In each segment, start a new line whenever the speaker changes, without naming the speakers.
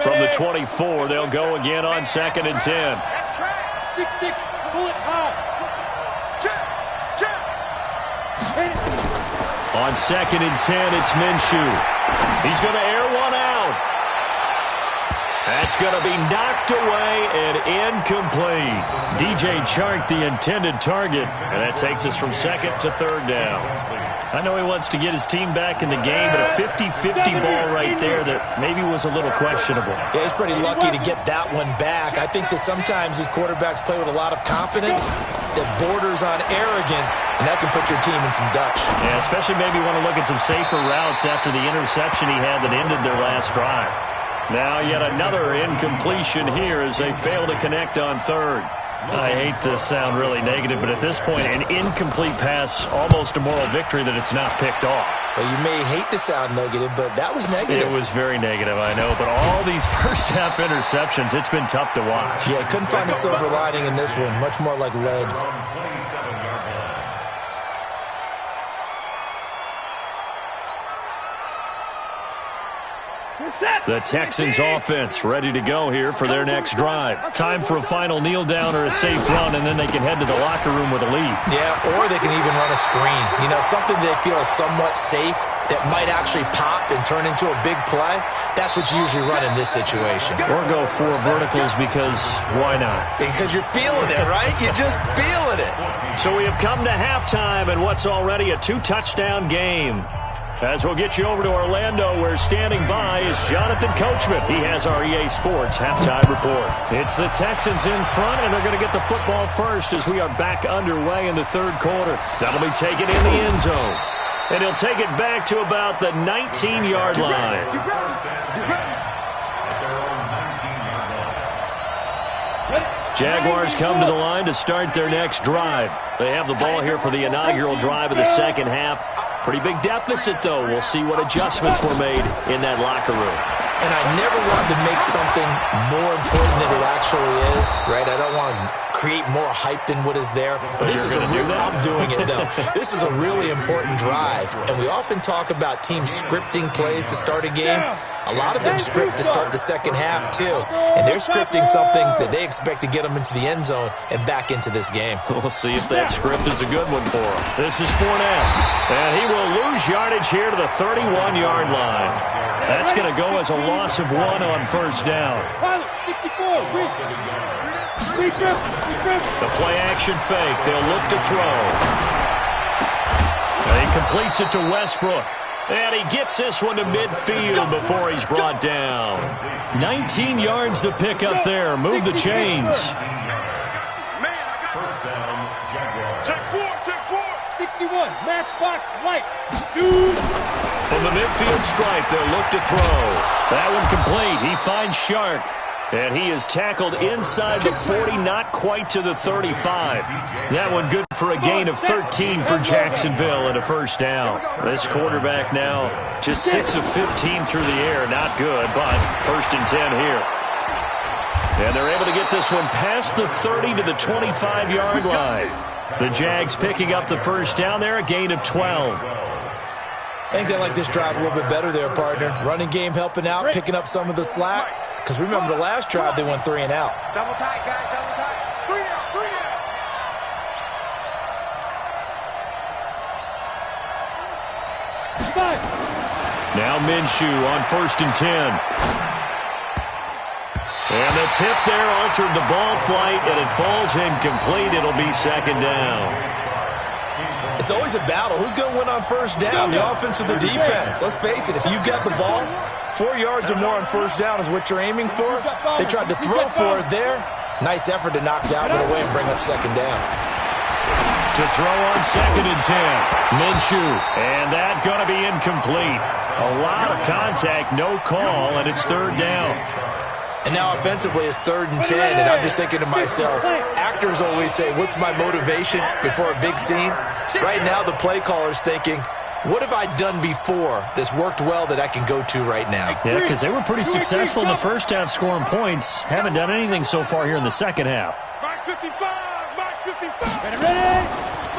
From the 24, they'll go again on 2nd and 10.
6-6, pull it high.
On 2nd and 10, it's Minshew. He's going to air one out. That's going to be knocked away and incomplete. DJ Chark, the intended target, and that takes us from 2nd to 3rd down. I know he wants to get his team back in the game, but a 50-50 ball right there that maybe was a little questionable.
Yeah, he's pretty lucky to get that one back. I think that sometimes these quarterbacks play with a lot of confidence that borders on arrogance, and that can put your team in some Dutch.
Yeah, especially maybe want to look at some safer routes after the interception he had that ended their last drive. Now yet another incompletion here as they fail to connect on 3rd. I hate to sound really negative, but at this point, an incomplete pass, almost a moral victory that it's not picked off.
Well, you may hate to sound negative, but that was negative.
It was very negative, I know, but all these first-half interceptions, it's been tough to watch.
Yeah, couldn't find a silver lining in this one. Much more like lead.
The Texans offense ready to go here for their next drive. Time for a final kneel down or a safe run, and then they can head to the locker room with a lead.
Yeah, or they can even run a screen. You know, something they feel is somewhat safe that might actually pop and turn into a big play. That's what you usually run in this situation.
Or go 4 verticals because why not?
Because you're feeling it, right? You're just feeling it.
So we have come to halftime in what's already a 2-touchdown game. As we'll get you over to Orlando, where standing by is Jonathan Coachman. He has our EA Sports halftime report. It's the Texans in front, and they're going to get the football first as we are back underway in the 3rd quarter. That'll be taken in the end zone. And he'll take it back to about the 19-yard line. Jaguars come to the line to start their next drive. They have the ball here for the inaugural drive of the second half. Pretty big deficit, though. We'll see what adjustments were made in that locker room.
And I never wanted to make something more important than it actually is, right? I don't want to create more hype than what is there. But this is a real, I'm doing it, though. This is a really important drive. And we often talk about teams scripting plays to start a game. A lot of them script to start the second half, too. And they're scripting something that they expect to get them into the end zone and back into this game.
We'll see if that script is a good one for them. This is Fournette. And he will lose yardage here to the 31-yard line. That's going to go as a loss of 1 on first down. The play action fake. They'll look to throw. And he completes it to Westbrook. And he gets this one to midfield before he's brought down. 19 yards to pick up there. Move the chains.
Check 4. 61. Matchbox light. Shoot.
From the midfield stripe, they'll look to throw. That one complete. He finds Shark. And he is tackled inside the 40, not quite to the 35. That one good for a gain of 13 for Jacksonville and a first down. This quarterback now just 6 of 15 through the air. Not good, but first and 10 here. And they're able to get this one past the 30 to the 25-yard line. The Jags picking up the first down there, a gain of 12.
I think they like this drive a little bit better there, partner. Running game helping out, picking up some of the slack. Because remember, the last drive, they went 3 and out.
Double tight, guys, double tight. 3 out.
Now Minshew on first and 10. And the tip there altered the ball flight, and it falls incomplete. It'll be second down.
It's always a battle. Who's going to win on first down, the offense or the defense? Let's face it, if you've got the ball, 4 yards or more on first down is what you're aiming for. They tried to throw for it there. Nice effort to knock that one away and bring up second down.
To throw on second and 10. Minshew. And that going to be incomplete. A lot of contact, no call, and it's third down.
And now offensively it's 3rd and 10, and I'm just thinking to myself, actors always say, what's my motivation before a big scene? Right now the play caller's thinking, what have I done before that's worked well that I can go to right now?
Yeah, because they were pretty successful in the first half scoring points. Haven't done anything so far here in the second half.
Mark 55, Mark 55. Ready?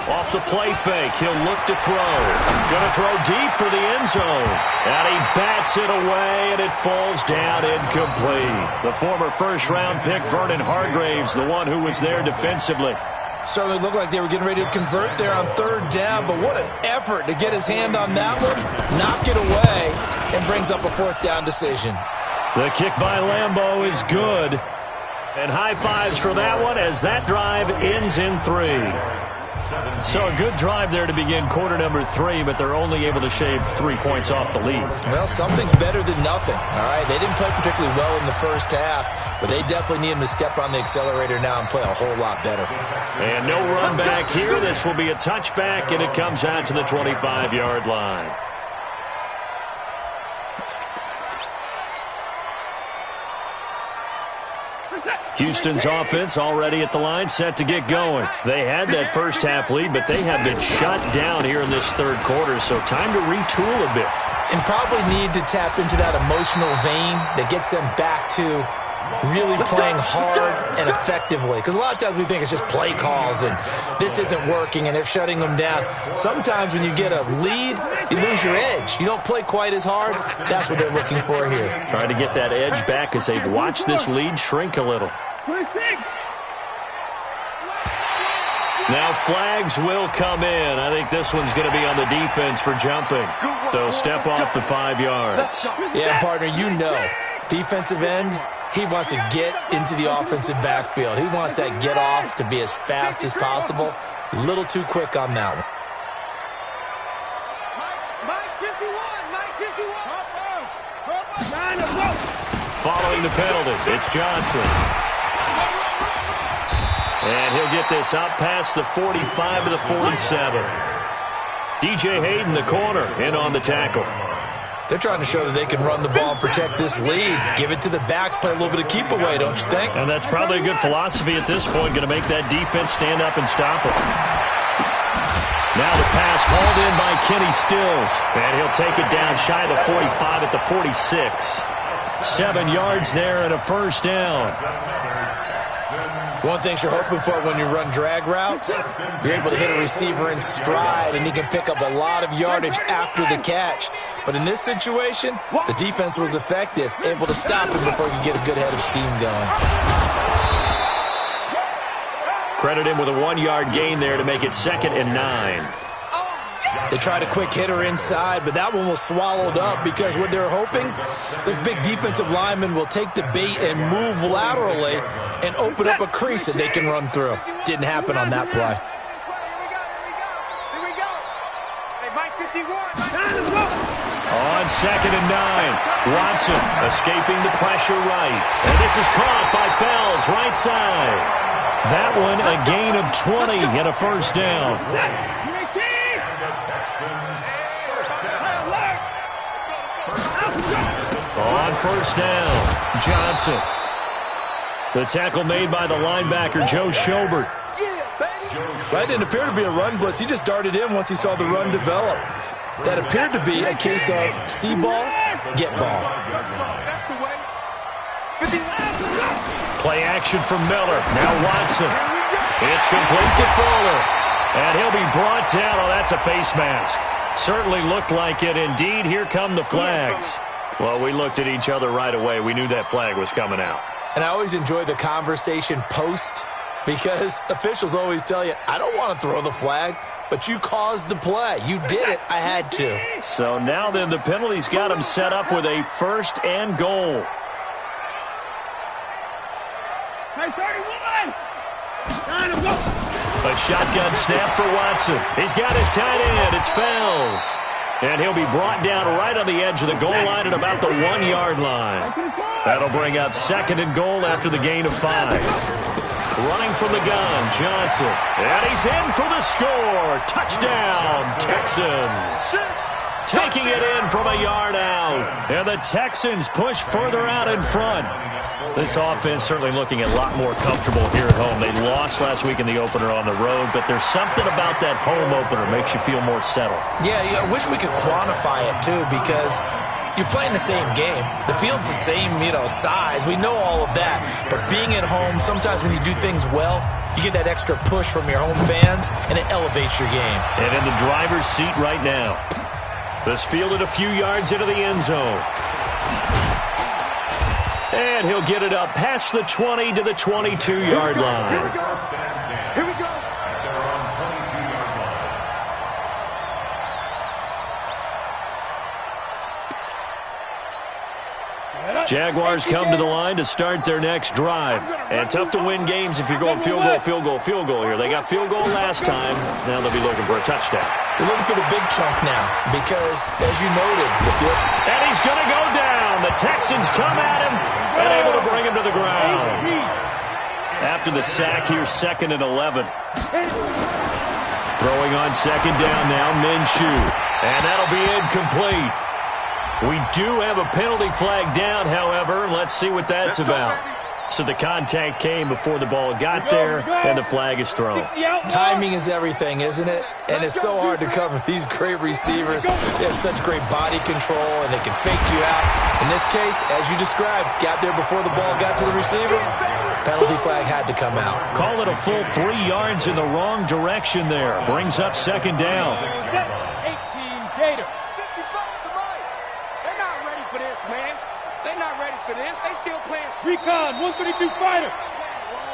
Off the play fake, he'll look to throw. Going to throw deep for the end zone. And he bats it away, and it falls down incomplete. The former first-round pick, Vernon Hargraves, the one who was there defensively.
Certainly looked like they were getting ready to convert there on third down, but what an effort to get his hand on that one, knock it away, and brings up a fourth down decision.
The kick by Lambeau is good. And high fives for that one as that drive ends in 3. So a good drive there to begin quarter number 3, but they're only able to shave 3 points off the lead.
Well, something's better than nothing, all right? They didn't play particularly well in the first half, but they definitely need him to step on the accelerator now and play a whole lot better.
And no run back here. This will be a touchback, and it comes out to the 25-yard line. Houston's offense already at the line, set to get going. They had that first half lead, but they have been shut down here in this third quarter, so time to retool a bit.
And probably need to tap into that emotional vein that gets them back to really playing hard and effectively. Because a lot of times we think it's just play calls and this isn't working and they're shutting them down. Sometimes when you get a lead, you lose your edge. You don't play quite as hard. That's what they're looking for here.
Trying to get that edge back as they've watched this lead shrink a little. Now flags will come in. I think this one's going to be on the defense for jumping. So step off the 5 yards.
Yeah, partner, you know, defensive end, he wants to get into the offensive backfield. He wants that get off to be as fast as possible. A little too quick on that one.
Following the penalty, it's Johnson. And he'll get this out past the 45 to the 47. DJ Hayden, the corner, in on the tackle.
They're trying to show that they can run the ball and protect this lead. Give it to the backs, play a little bit of keep away, don't you think?
And that's probably a good philosophy at this point, going to make that defense stand up and stop it. Now the pass hauled in by Kenny Stills. And he'll take it down shy of the 45 at the 46. 7 yards there and a first down.
One thing you're hoping for when you run drag routes, you're able to hit a receiver in stride, and he can pick up a lot of yardage after the catch. But in this situation, the defense was effective, able to stop him before he could get a good head of steam going.
Credit him with a 1-yard gain there to make it 2nd and 9.
They tried a quick hitter inside, but that one was swallowed up because what they're hoping, those big defensive linemen will take the bait and move laterally and open up a crease that they can run through. Didn't happen on that play.
On 2nd and 9, Watson escaping the pressure right. And this is caught by Fells, right side. That one a gain of 20 and a first down. On first down, Johnson. The tackle made by the linebacker, Joe Schobert.
That didn't appear to be a run blitz. He just darted in once he saw the run develop. That appeared to be a case of see ball, get ball.
Play action from Miller. Now Watson. It's complete to Fuller. And he'll be brought down. Oh, that's a face mask. Certainly looked like it. Indeed, here come the flags. Well, we looked at each other right away. We knew that flag was coming out.
And I always enjoy the conversation post because officials always tell you, I don't want to throw the flag, but you caused the play. You did it. I had to.
So now then the penalty's got him set up with a 1st and goal. A shotgun snap for Watson. He's got his tight end. It's Fells. And he'll be brought down right on the edge of the goal line at about the 1-yard line. That'll bring up 2nd and goal after the gain of 5. Running from the gun, Johnson. And he's in for the score. Touchdown, Texans. Taking it in from a yard out. And the Texans push further out in front. This offense certainly looking a lot more comfortable here at home. They lost last week in the opener on the road, but there's something about that home opener makes you feel more settled.
Yeah, I wish we could quantify it, too, because you're playing the same game. The field's the same, size. We know all of that. But being at home, sometimes when you do things well, you get that extra push from your home fans, and it elevates your game.
And in the driver's seat right now. This fielded a few yards into the end zone. And he'll get it up past the 20 to the 22-yard line.
Here we go. Here we go.
Jaguars come to the line to start their next drive. And tough to win games if you're going field goal here. They got field goal last time. Now they'll be looking for a touchdown.
They're looking for the big chunk now because, as you noted, the field...
And he's going to go down. The Texans come at him and able to bring him to the ground. After the sack here, 2nd and 11. Throwing on 2nd down now, Minshew. And that'll be incomplete. We do have a penalty flag down, however. Let's see what that's about. So the contact came before the ball got there, and the flag is thrown.
Timing is everything, isn't it? And it's so hard to cover these great receivers. They have such great body control, and they can fake you out. In this case, as you described, got there before the ball got to the receiver. Penalty flag had to come out.
Call it a full 3 yards in the wrong direction there. Brings up 2nd down.
18 Gator. They still playing Recon 132 fighter.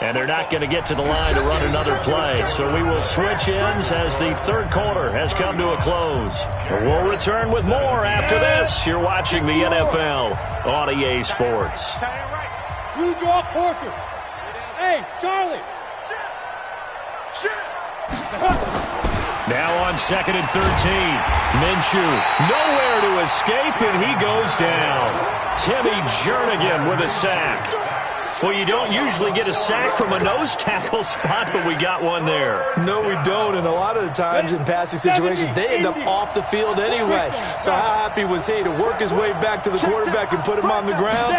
And they're not going to get to the line to run another play. So we will switch ends as the 3rd quarter has come to a close. We'll return with more after this. You're watching the NFL on EA Sports.
You draw Porter. Hey, Charlie.
Now on 2nd and 13. Minshew nowhere to escape, and he goes down. Timmy Jernigan with a sack. Well, you don't usually get a sack from a nose tackle spot, but we got one there.
No, we don't, and a lot of the times in passing situations, they end up off the field anyway. So how happy was he to work his way back to the quarterback and put him on the ground?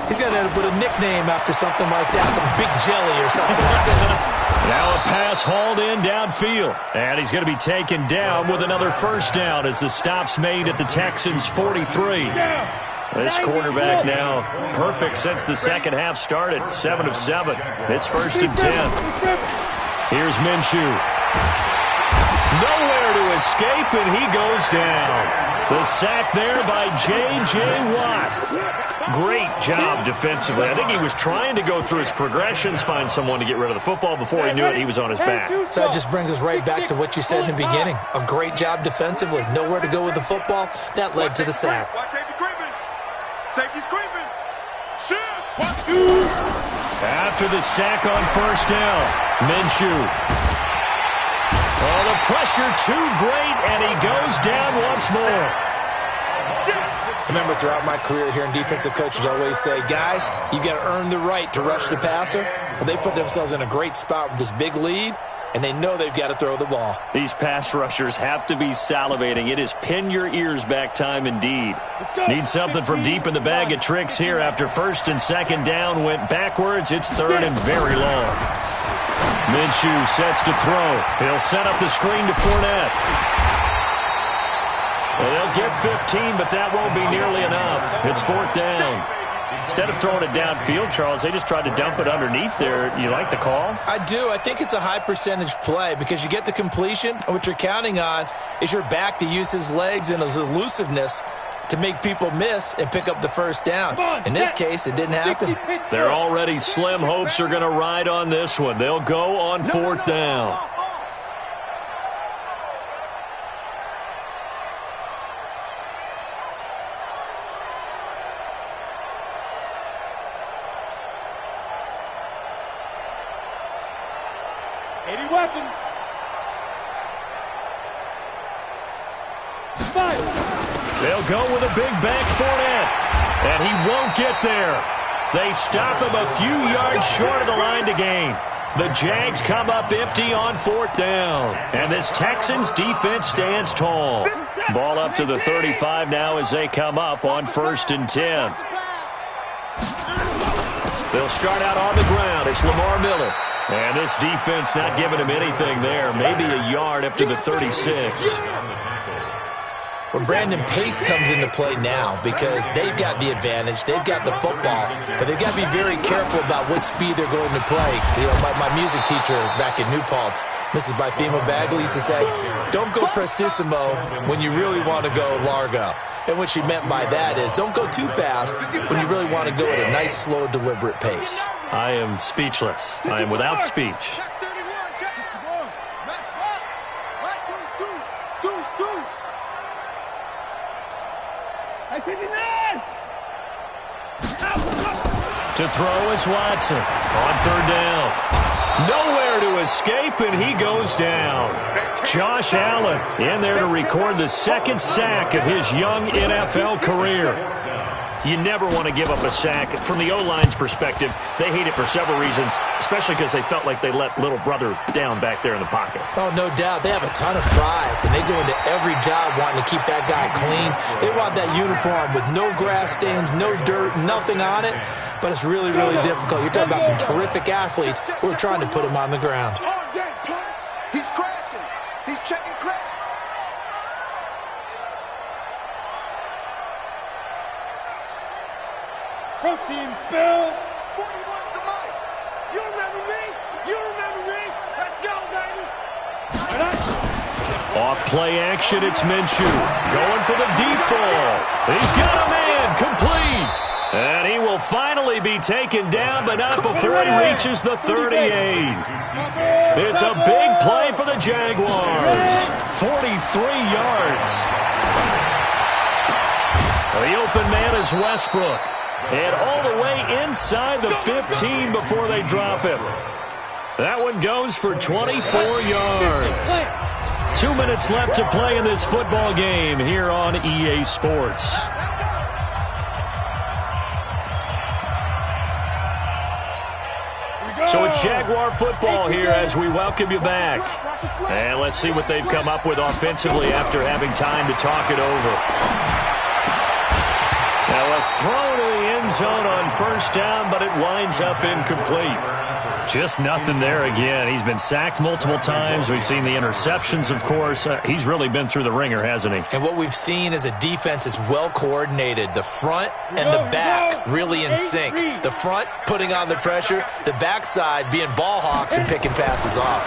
He's going to end up with a nickname after something like that, some Big Jelly or something like that.
Now a pass hauled in downfield, and he's going to be taken down with another 1st down as the stop's made at the Texans' 43. This quarterback now perfect since the second half started. 7 of 7. It's 1st and 10. Here's Minshew. Nowhere to escape, and he goes down. The sack there by J.J. Watt. Great job defensively. I think he was trying to go through his progressions, find someone to get rid of the football. Before he knew it, he was on his back.
So that just brings us right back to what you said in the beginning. A great job defensively. Nowhere to go with the football. That led to the sack.
Safety's creeping.
After the sack on 1st down, Minshew. Oh, the pressure too great, and he goes down once more.
Remember, throughout my career here in defensive coaches always say, guys, you got to earn the right to rush the passer. Well, they put themselves in a great spot with this big lead, and they know they've got to throw the ball.
These pass rushers have to be salivating. It is pin your ears back time indeed. Need something from deep in the bag of tricks here after 1st and 2nd down went backwards. It's 3rd and very long. Minshew sets to throw. He'll set up the screen to Fournette. Well, they'll get 15, but that won't be nearly enough. It's 4th down. Instead of throwing it downfield, Charles, they just tried to dump it underneath there. You like the call?
I do. I think it's a high percentage play because you get the completion, and what you're counting on is your back to use his legs and his elusiveness to make people miss and pick up the 1st down. In this case, it didn't happen.
Their already slim hopes are going to ride on this one. They'll go on 4th down.
Weapon.
They'll go with a big back Fournette, and he won't get there. They stop him a few yards short of the line to gain. The Jags come up empty on 4th down, and this Texans defense stands tall. Ball up to the 35 now as they come up on 1st and 10. They'll start out on the ground. It's Lamar Miller. And this defense not giving him anything there. Maybe a yard up to the 36.
where Brandon Pace comes into play now because they've got the advantage. They've got the football, but they've got to be very careful about what speed they're going to play. You know, my music teacher back in New Paltz, Mrs. Bythema Bagley, used to say, don't go prestissimo when you really want to go largo. And what she meant by that is don't go too fast when you really want to go at a nice, slow, deliberate pace.
I am speechless. I am without speech. To throw is Watson on third down. Nowhere to escape, and he goes down. Josh Allen in there to record the second sack of his young NFL career. You never want to give up a sack. From the O-line's perspective, they hate it for several reasons, especially because they felt like they let little brother down back there in the pocket.
Oh, no doubt. They have a ton of pride, and they go into every job wanting to keep that guy clean. They want that uniform with no grass stains, no dirt, nothing on it. But it's really, really difficult. You're talking about some terrific athletes who are trying to put him on the ground.
He's crashing. He's checking crash.
Protein spill.
41's the mic. You remember me? You remember me? Let's go, baby.
Off play action, it's Minshew. Going for the deep ball. He's got a man complete. And he will finally be taken down, but not before he reaches the 38. It's a big play for the Jaguars. 43 yards. The open man is Westbrook. And all the way inside the 15 before they drop him. That one goes for 24 yards. 2 minutes left to play in this football game here on EA Sports. So it's Jaguar football here as we welcome you back. And let's see what they've come up with offensively after having time to talk it over. Now a throw to the end zone on first down, but it winds up incomplete. Just nothing there again. He's been sacked multiple times. We've seen the interceptions, of course. He's really been through the ringer, hasn't he?
And what we've seen is a defense that's well coordinated. The front and the back really in sync. The front putting on the pressure. The backside being ball hawks and picking passes off.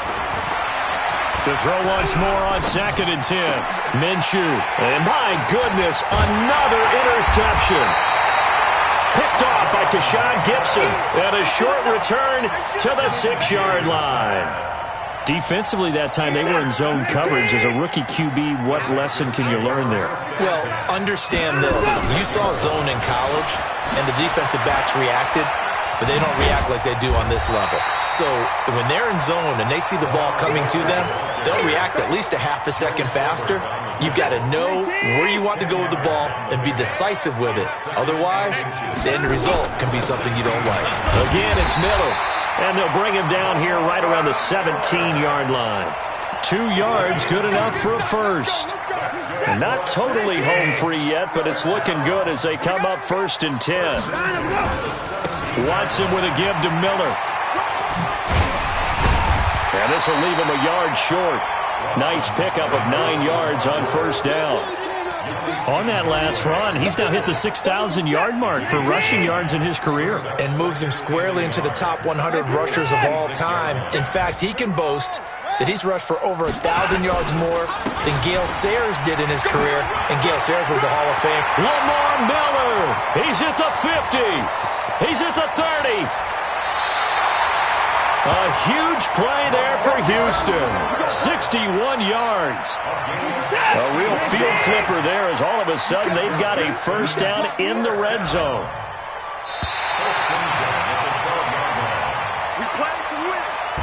To throw once more on 2nd and 10. Minshew. And my goodness, another interception. Picked off by Tashawn Gibson. And a short return to the 6-yard line. Defensively that time, they were in zone coverage. As a rookie QB, what lesson can you learn there?
Well, understand this. You saw zone in college, and the defensive backs reacted, but they don't react like they do on this level. So when they're in zone and they see the ball coming to them, they'll react at least a half a second faster. You've got to know where you want to go with the ball and be decisive with it. Otherwise, the end result can be something you don't like.
Again, it's Miller. And they'll bring him down here right around the 17-yard line. 2 yards, good enough for a first. And not totally home free yet, but it's looking good as they come up 1st and 10. Watson with a give to Miller. And this will leave him a yard short. Nice pickup of 9 yards on first down. On that last run, he's now hit the 6,000-yard mark for rushing yards in his career.
And moves him squarely into the top 100 rushers of all time. In fact, he can boast that he's rushed for over 1,000 yards more than Gale Sayers did in his career. And Gale Sayers was a Hall of Fame.
Lamar Miller, he's at the 50. He's at the 30. A huge play there for Houston. 61 yards. A real field flipper there as all of a sudden they've got a first down in the red zone.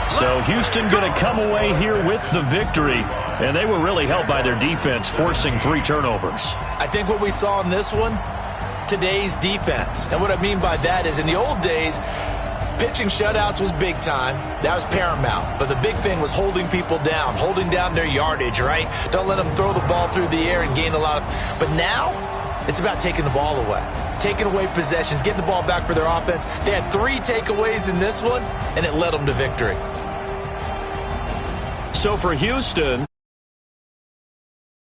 So Houston going to come away here with the victory. And they were really helped by their defense, forcing 3 turnovers.
I think what we saw in this one, today's defense. And what I mean by that is in the old days, pitching shutouts was big time. That was paramount. But the big thing was holding people down, holding down their yardage, right? Don't let them throw the ball through the air and gain a lot of... But now, it's about taking the ball away. Taking away possessions, getting the ball back for their offense. They had 3 takeaways in this one, and it led them to victory.
So for Houston...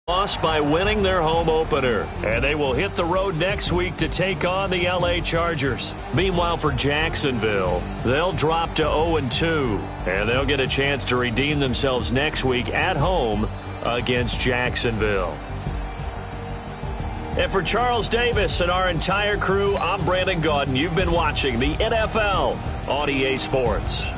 lost by winning their home opener. And they will hit the road next week to take on the LA Chargers. Meanwhile, for Jacksonville, they'll drop to 0-2. And they'll get a chance to redeem themselves next week at home against Jacksonville. And for Charles Davis and our entire crew, I'm Brandon Gaudin. You've been watching the NFL on EA Sports.